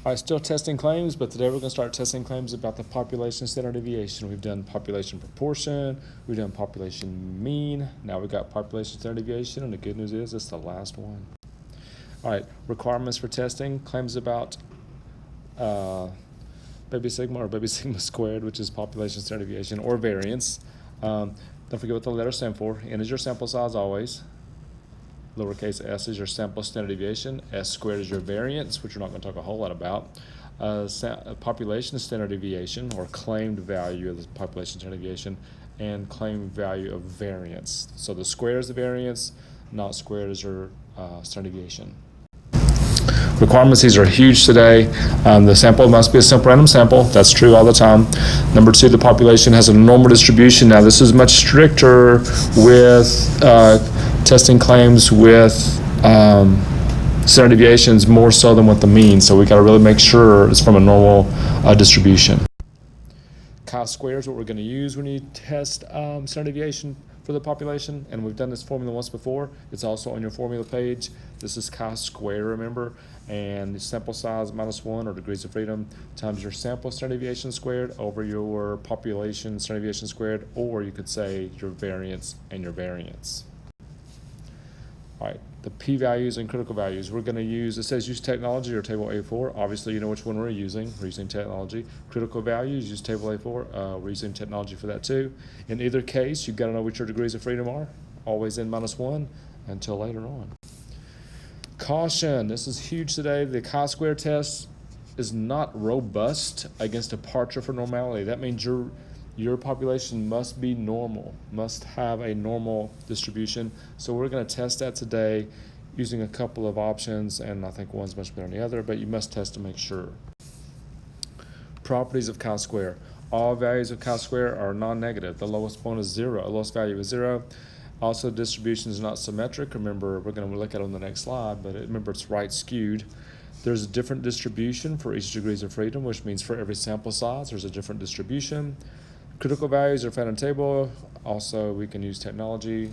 All right, still testing claims, but today we're going to start testing claims about the population standard deviation. We've done population proportion, we've done population mean, now we've got population standard deviation, and the good news is it's the last one. All right, requirements for testing, claims about baby sigma or baby sigma squared, which is population standard deviation or variance. Don't forget what the letters stand for. N is your sample size always. Lowercase s is your sample standard deviation. S squared is your variance, which we're not going to talk a whole lot about. Population standard deviation, or claimed value of the population standard deviation, and claimed value of variance. So the squared is the variance, not squared is your standard deviation. Requirements, these are huge today. The sample must be a simple random sample. That's true all the time. Number two, the population has a normal distribution. Now, this is much stricter with testing claims with standard deviations more so than with the mean. So we got to really make sure it's from a normal distribution. Chi-square is what we're going to use when you test standard deviation for the population, and we've done this formula once before. It's also on your formula page. This is chi-square, remember, and the sample size minus 1, or degrees of freedom, times your sample standard deviation squared over your population standard deviation squared, or you could say your variance and your variance. All right, the p-values and critical values. We're going to use, it says use technology or table A4. Obviously, you know which one we're using. We're using technology. Critical values, use table A4. We're using technology for that too. In either case, you've got to know what your degrees of freedom are. Always n minus 1 until later on. Caution, this is huge today. The chi-square test is not robust against departure from normality. That means your population must be normal, must have a normal distribution. So we're going to test that today using a couple of options, and I think one's much better than the other, but you must test to make sure. Properties of chi-square. All values of chi-square are non-negative. The lowest point is 0. The lowest value is 0. Also, distribution is not symmetric. Remember, we're going to look at it on the next slide, but remember it's right skewed. There's a different distribution for each degrees of freedom, which means for every sample size, there's a different distribution. Critical values are found in table. Also, we can use technology.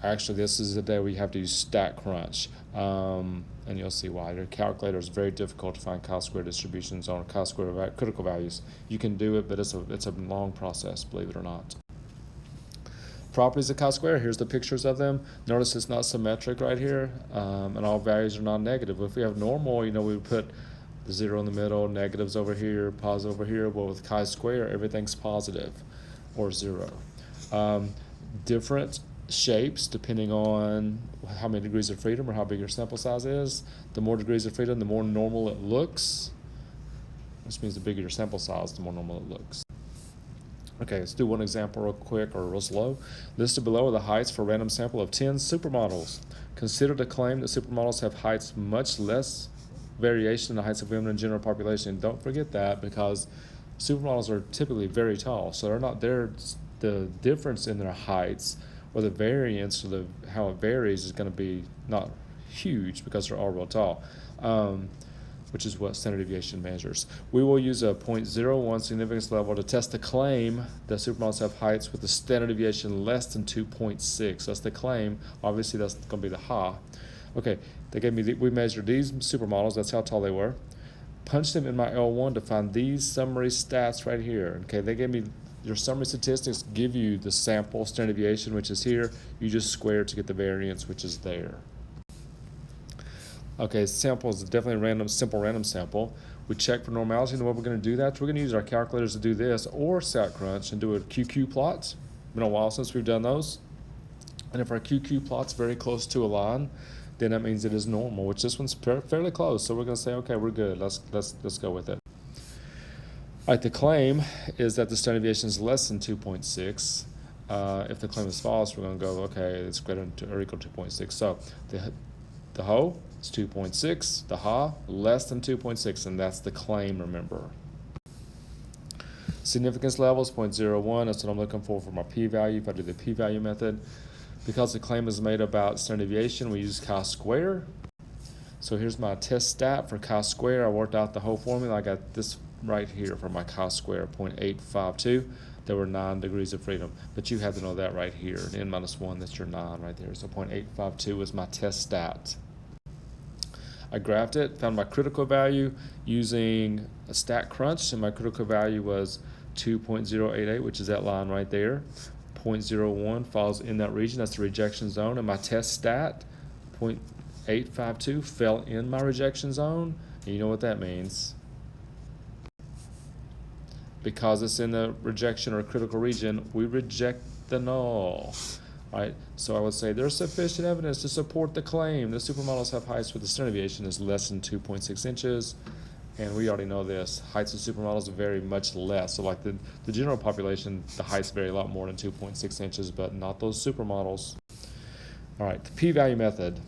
Actually, this is the day we have to use stat crunch, and you'll see why. Your calculator is very difficult to find chi-square distributions on chi-square critical values. You can do it, but it's a long process, believe it or not. Properties of chi-square, here's the pictures of them. Notice it's not symmetric right here, and all values are non-negative. If we have normal, we would put the 0 in the middle, negatives over here, positive over here. Well, with chi-square, everything's positive or 0. Different shapes depending on how many degrees of freedom or how big your sample size is. The more degrees of freedom, the more normal it looks. Which means the bigger your sample size, the more normal it looks. Okay, let's do one example real quick or real slow. Listed below are the heights for a random sample of 10 supermodels. Consider the claim that supermodels have heights much less variation in the heights of women in general population. Don't forget that, because supermodels are typically very tall, so the difference in their heights or the variance or how it varies is going to be not huge because they're all real tall, which is what standard deviation measures. We will use a 0.01 significance level to test the claim that supermodels have heights with a standard deviation less than 2.6. That's the claim. Obviously, that's going to be the ha. Okay, they gave me we measured these supermodels. That's how tall they were. Punched them in my L1 to find these summary stats right here. Okay, they gave me your summary statistics. Give you the sample standard deviation, which is here. You just square to get the variance, which is there. Okay, sample is definitely a simple random sample. We check for normality, and the way we're going to do that, we're going to use our calculators to do this, or StatCrunch and do a QQ plot. It's been a while since we've done those. And if our QQ plot's very close to a line, then that means it is normal, which this one's fairly close. So we're going to say, okay, we're good. Let's go with it. All right, the claim is that the standard deviation is less than 2.6. If the claim is false, we're going to go, okay, it's greater than or equal to 2.6. So the ho is 2.6. The ha, less than 2.6, and that's the claim, remember. Significance level is 0.01. That's what I'm looking for my p-value if I do the p-value method. Because the claim is made about standard deviation, we use chi-square. So here's my test stat for chi-square. I worked out the whole formula. I got this right here for my chi-square, 0.852. There were 9 degrees of freedom. But you have to know that right here. N minus 1, that's your 9 right there. So 0.852 is my test stat. I graphed it, found my critical value using a stat crunch, and my critical value was 2.088, which is that line right there. 0.01 falls in that region, that's the rejection zone, and my test stat, 0.852, fell in my rejection zone, and you know what that means. Because it's in the rejection or critical region, we reject the null. Right? So I would say there's sufficient evidence to support the claim that supermodels have heights where the standard deviation is less than 2.6 inches. And we already know this. Heights of supermodels vary much less. So like the general population, the heights vary a lot more than 2.6 inches, but not those supermodels. All right, the p-value method.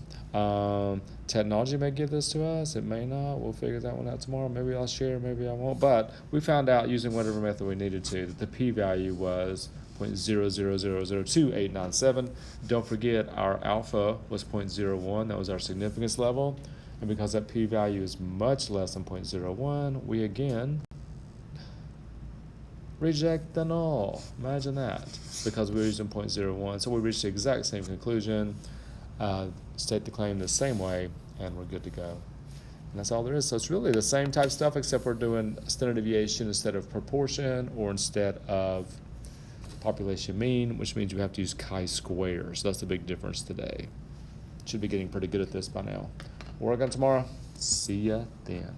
Technology may give this to us. It may not. We'll figure that one out tomorrow. Maybe I'll share, maybe I won't. But we found out using whatever method we needed to that the p-value was 0.0002897. Don't forget our alpha was 0.01. That was our significance level. And because that p-value is much less than 0.01, we again reject the null. Imagine that, because we're using 0.01. So we reached the exact same conclusion, state the claim the same way, and we're good to go. And that's all there is. So it's really the same type stuff, except we're doing standard deviation instead of proportion, or instead of population mean, which means you have to use chi-square. So that's the big difference today. Should be getting pretty good at this by now. We'll work on tomorrow. See ya then.